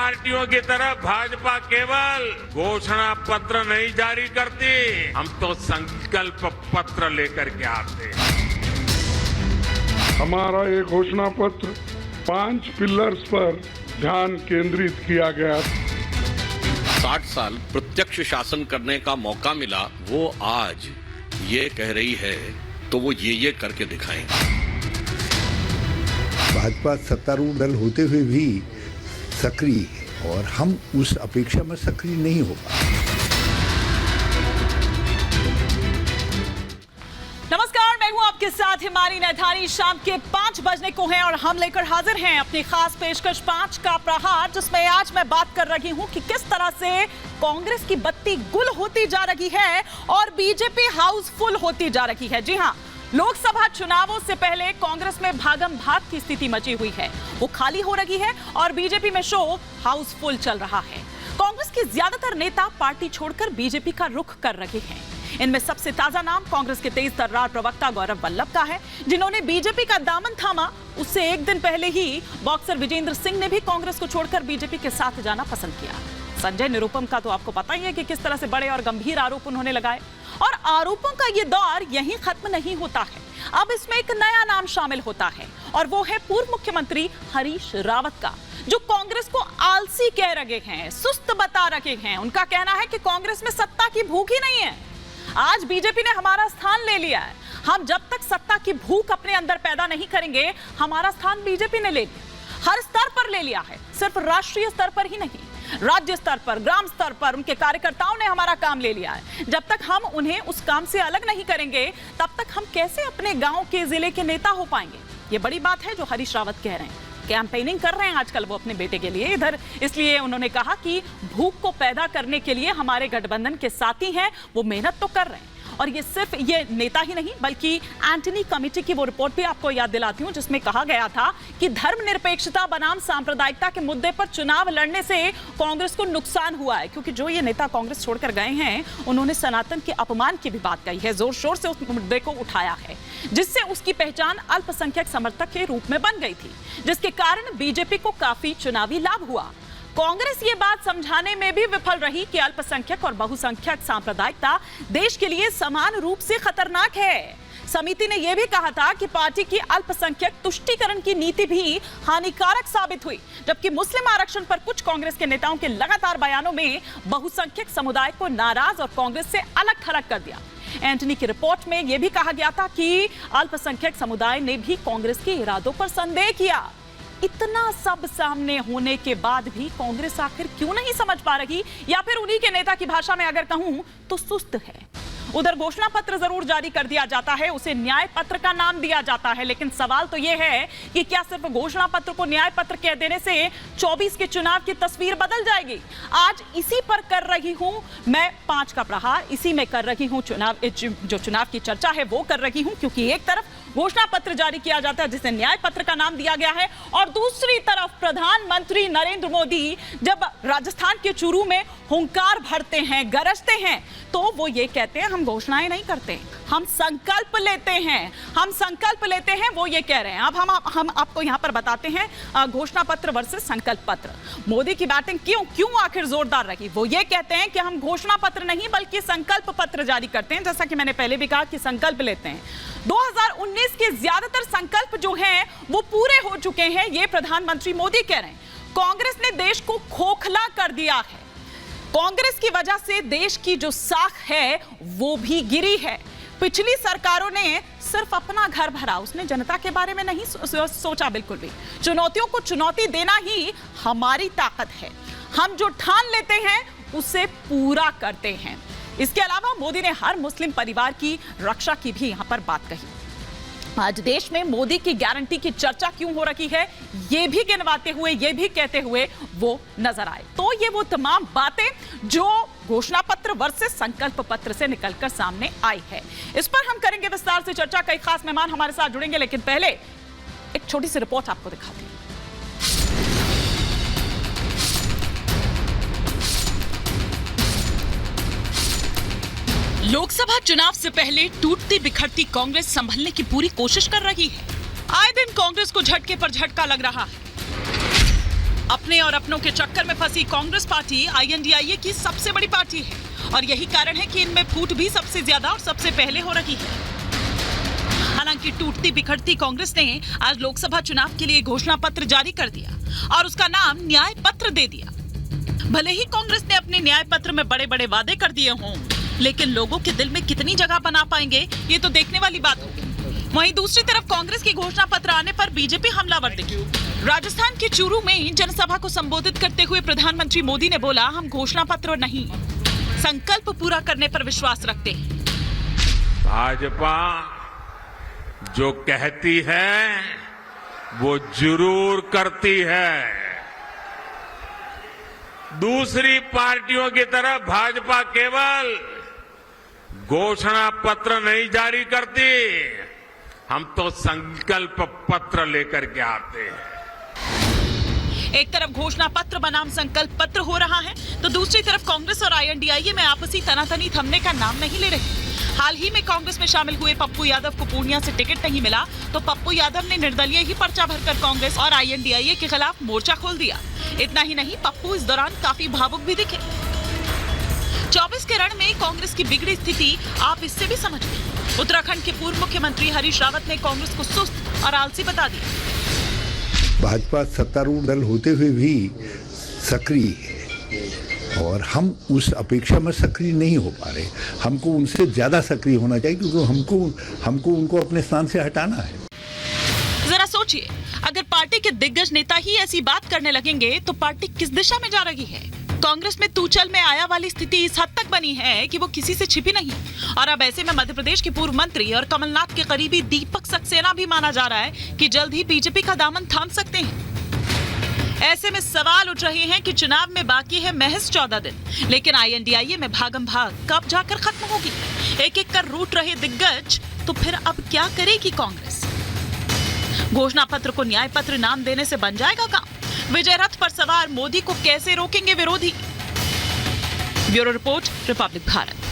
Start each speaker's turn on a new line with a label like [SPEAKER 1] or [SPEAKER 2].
[SPEAKER 1] पार्टियों की तरह भाजपा केवल घोषणा पत्र नहीं जारी करती, हम तो संकल्प पत्र लेकर के आते हैं।
[SPEAKER 2] हमारा ये घोषणा पत्र 5 पिलर्स पर ध्यान केंद्रित किया गया।
[SPEAKER 3] 60 साल प्रत्यक्ष शासन करने का मौका मिला, वो आज ये कह रही है तो वो ये करके दिखाएंगे।
[SPEAKER 4] भाजपा सत्तारूढ़ दल होते हुए भी सक्रिय है और हम उस अपेक्षा में सक्रिय नहीं हो पाए।
[SPEAKER 5] नमस्कार, मैं हूं आपके साथ हिमानी नैथानी। शाम के 5 बजने को हैं और हम लेकर हाजिर हैं अपनी खास पेशकश 5 का प्रहार, जिसमें आज मैं बात कर रही हूं कि किस तरह से कांग्रेस की बत्ती गुल होती जा रही है और बीजेपी हाउसफुल होती जा रही है। जी हां, लोकसभा चुनावों से पहले कांग्रेस में भागम भाग की स्थिति मची हुई है, वो खाली हो रही है और बीजेपी में शो हाउसफुल चल रहा है। कांग्रेस के ज्यादातर नेता पार्टी छोड़कर बीजेपी का रुख कर रहे हैं। इनमें सबसे ताजा नाम कांग्रेस के तेज तर्रार प्रवक्ता गौरव वल्लभ का है, जिन्होंने बीजेपी का दामन थामा। उससे एक दिन पहले ही बॉक्सर विजेंद्र सिंह ने भी कांग्रेस को छोड़कर बीजेपी के साथ जाना पसंद किया। संजय निरुपम का तो आपको पता ही है कि किस तरह से बड़े और गंभीर आरोप उन्होंने लगाए, और आरोपों का ये दौर यहीं खत्म नहीं होता है। अब इसमें एक नया नाम शामिल होता है और वो है पूर्व मुख्यमंत्री हरीश रावत का, जो कांग्रेस को आलसी कह रहे हैं, सुस्त बता रहे हैं। उनका कहना है कि कांग्रेस में सत्ता की भूख ही नहीं है। आज बीजेपी ने हमारा स्थान ले लिया है, हम जब तक सत्ता की भूख अपने अंदर पैदा नहीं करेंगे, हमारा स्थान बीजेपी ने ले लिया। हर स्तर पर ले लिया है, सिर्फ राष्ट्रीय स्तर पर ही नहीं, राज्य स्तर पर, ग्राम स्तर पर उनके कार्यकर्ताओं ने हमारा काम ले लिया है। जब तक हम उन्हें उस काम से अलग नहीं करेंगे, तब तक हम कैसे अपने गांव के जिले के नेता हो पाएंगे। ये बड़ी बात है जो हरीश रावत कह रहे हैं। कैंपेनिंग कर रहे हैं आजकल वो अपने बेटे के लिए इधर, इसलिए उन्होंने कहा कि भूख को पैदा करने के लिए हमारे गठबंधन के साथी हैं, वो मेहनत तो कर रहे हैं। और ये सिर्फ ये नेता ही नहीं, बल्कि एंटनी कमेटी की वो रिपोर्ट भी आपको याद दिलाती हूं, जिसमें कहा गया था कि धर्मनिरपेक्षता बनाम सांप्रदायिकता के मुद्दे पर चुनाव लड़ने से कांग्रेस को नुकसान हुआ है, क्योंकि जो ये नेता कांग्रेस छोड़कर गए हैं, उन्होंने सनातन के अपमान की भी बात कही है, जोर शोर से उस मुद्दे को उठाया है, जिससे उसकी पहचान अल्पसंख्यक समर्थक के रूप में बन गई थी, जिसके कारण बीजेपी को काफी चुनावी लाभ हुआ। कांग्रेस ये बात समझाने में भी विफल रही कि अल्पसंख्यक और बहुसंख्यक सांप्रदायिकता देश के लिए समान रूप से खतरनाक है। समिति ने यह भी कहा था कि पार्टी की अल्पसंख्यक तुष्टीकरण की नीति भी हानिकारक साबित हुई, जबकि मुस्लिम आरक्षण पर कुछ कांग्रेस के नेताओं के लगातार बयानों में बहुसंख्यक समुदाय को नाराज और कांग्रेस से अलग थलग कर दिया। एंटनी की रिपोर्ट में यह भी कहा गया था कि अल्पसंख्यक समुदाय ने भी कांग्रेस के इरादों पर संदेह किया। इतना सब सामने होने के बाद भी कांग्रेस आखिर क्यों नहीं समझ पा रही, या फिर उन्हीं के नेता की भाषा में अगर कहूं तो सुस्त है। उधर घोषणा पत्र जरूर जारी कर दिया जाता है, उसे न्याय पत्र का नाम दिया जाता है, लेकिन सवाल तो यह है कि क्या सिर्फ घोषणा पत्र को न्याय पत्र कह देने से 24 के चुनाव की तस्वीर बदल जाएगी। आज इसी पर कर रही हूं मैं 5 का प्रहार, इसी में कर रही हूं जो चुनाव की चर्चा है वो कर रही हूं, क्योंकि एक तरफ घोषणा पत्र जारी किया जाता है जिसे न्याय पत्र का नाम दिया गया है, और दूसरी तरफ प्रधानमंत्री नरेंद्र मोदी जब राजस्थान के चूरू में हुंकार भरते हैं, गरजते हैं, तो वो ये कहते हैं हम घोषणाएं नहीं करते, हम संकल्प लेते हैं, हम संकल्प लेते हैं, वो ये कह रहे हैं। अब हम आपको यहां पर बताते हैं घोषणा पत्र वर्सेस संकल्प पत्र। मोदी की बैटिंग क्यों आखिर जोरदार रही। वो ये कहते हैं कि हम घोषणा पत्र नहीं बल्कि संकल्प पत्र जारी करते हैं, जैसा कि मैंने पहले भी कहा कि संकल्प लेते हैं। 2019 के ज्यादातर संकल्प जो हैं वो पूरे हो चुके हैं, ये प्रधानमंत्री मोदी कह रहे हैं। कांग्रेस ने देश को खोखला कर दिया है, कांग्रेस की वजह से देश की जो साख है वो भी गिरी है। पिछली सरकारों ने सिर्फ अपना घर भरा, उसने जनता के बारे में नहीं सोचा बिल्कुल भी। चुनौतियों को चुनौती देना ही हमारी ताकत है, हम जो ठान लेते हैं उसे पूरा करते हैं। इसके अलावा मोदी ने हर मुस्लिम परिवार की रक्षा की भी यहां पर बात कही। आज देश में मोदी की गारंटी की चर्चा क्यों हो रही है, ये भी गिनवाते हुए, ये भी कहते हुए वो नजर आए। तो ये वो तमाम बातें जो घोषणा पत्र वर्सेस संकल्प पत्र से निकलकर सामने आई है, इस पर हम करेंगे विस्तार से चर्चा। कई खास मेहमान हमारे साथ जुड़ेंगे, लेकिन पहले एक छोटी सी रिपोर्ट आपको दिखाते हैं। लोकसभा चुनाव से पहले टूटती बिखरती कांग्रेस संभलने की पूरी कोशिश कर रही है। आए दिन कांग्रेस को झटके पर झटका लग रहा है। अपने और अपनों के चक्कर में फंसी कांग्रेस पार्टी आईएनडीआईए की सबसे बड़ी पार्टी है और यही कारण है कि इनमें फूट भी सबसे ज्यादा और सबसे पहले हो रही है। हालांकि टूटती बिखरती कांग्रेस ने आज लोकसभा चुनाव के लिए घोषणा पत्र जारी कर दिया और उसका नाम न्याय पत्र दे दिया। भले ही कांग्रेस ने अपने न्याय पत्र में बड़े बड़े वादे कर दिए हों, लेकिन लोगों के दिल में कितनी जगह बना पाएंगे ये तो देखने वाली बात होगी। वहीं दूसरी तरफ कांग्रेस की घोषणा पत्र आने पर बीजेपी हमलावर दिखी। राजस्थान के चूरू में जनसभा को संबोधित करते हुए प्रधानमंत्री मोदी ने बोला, हम घोषणा पत्र नहीं संकल्प पूरा करने पर विश्वास रखते हैं।
[SPEAKER 1] भाजपा जो कहती है वो जरूर करती है। दूसरी पार्टियों की तरह भाजपा केवल घोषणा पत्र नहीं जारी करती, हम तो संकल्प पत्र लेकर के आते हैं।
[SPEAKER 5] एक तरफ घोषणा पत्र बनाम संकल्प पत्र हो रहा है तो दूसरी तरफ कांग्रेस और आईएनडीआईए में आपसी तनातनी थमने का नाम नहीं ले रही। हाल ही में कांग्रेस में शामिल हुए पप्पू यादव को पूर्णिया से टिकट नहीं मिला तो पप्पू यादव ने निर्दलीय ही पर्चा भरकर कांग्रेस और आईएनडीआईए के खिलाफ मोर्चा खोल दिया। इतना ही नहीं, पप्पू इस दौरान काफी भावुक भी दिखे। 24 के रण में कांग्रेस की बिगड़ी स्थिति आप इससे भी समझिए। उत्तराखंड के पूर्व मुख्यमंत्री हरीश रावत ने कांग्रेस को सुस्त और आलसी बता दिया।
[SPEAKER 4] भाजपा सत्तारूढ़ दल होते हुए भी सक्रिय है और हम उस अपेक्षा में सक्रिय नहीं हो पा रहे। हमको उनसे ज्यादा सक्रिय होना चाहिए क्योंकि हमको उनको अपने स्थान से हटाना है।
[SPEAKER 5] जरा सोचिए, अगर पार्टी के दिग्गज नेता ही ऐसी बात करने लगेंगे तो पार्टी किस दिशा में जा रही है। कांग्रेस में तू चल में आया वाली स्थिति इस हद तक बनी है कि वो किसी से छिपी नहीं। और अब ऐसे में मध्य प्रदेश के पूर्व मंत्री और कमलनाथ के करीबी दीपक सक्सेना भी माना जा रहा है कि जल्द ही बीजेपी का दामन थाम सकते हैं। ऐसे में सवाल उठ रहे हैं कि चुनाव में बाकी है महज 14 दिन, लेकिन आईएनडीआईए में भागम भाग कब जाकर खत्म होगी। एक एक कर रूठ रहे दिग्गज, तो फिर अब क्या करेगी कांग्रेस। घोषणा पत्र को न्याय पत्र नाम देने से बन जाएगा काम। विजय रथ पर सवार मोदी को कैसे रोकेंगे विरोधी। Bureau report, Republic Bharat.